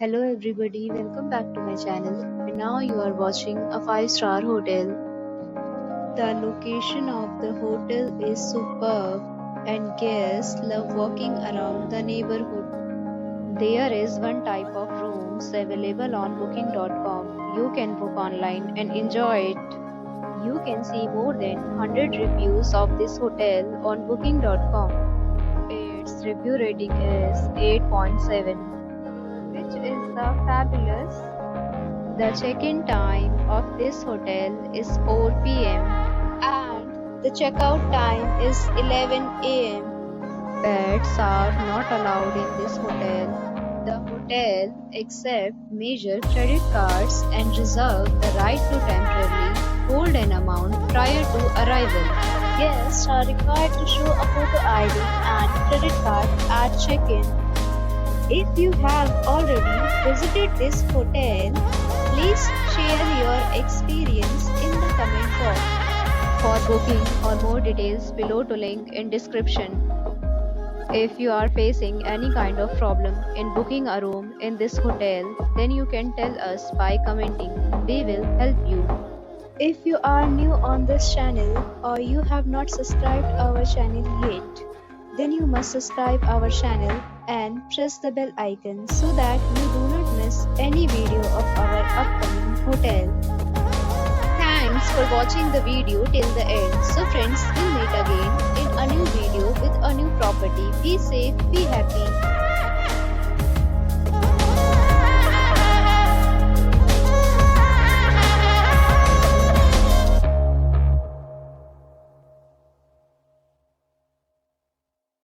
Hello everybody, welcome back to my channel. And now you are watching a 5-star hotel. The location of the hotel is superb and guests love walking around the neighborhood. There is one type of rooms available on booking.com. You can book online and enjoy it. You can see more than 100 reviews of this hotel on booking.com. Its review rating is 8.7, which is the fabulous. The check-in time of this hotel is 4 p.m. and the checkout time is 11 a.m. Pets are not allowed in this hotel. The hotel accepts major credit cards and reserves the right to temporarily hold an amount prior to arrival. Guests are required to show a photo ID and credit card at check-in. If you have already visited this hotel, please share your experience in the comment box. For booking or more details, below to link in description. If you are facing any kind of problem in booking a room in this hotel, then you can tell us by commenting. We will help you. If you are new on this channel or you have not subscribed our channel yet, then you must subscribe our channel and press the bell icon so that you do not miss any video of our upcoming hotel. Thanks for watching the video till the end. So friends, we'll meet again in a new video with a new property. Be safe, be happy.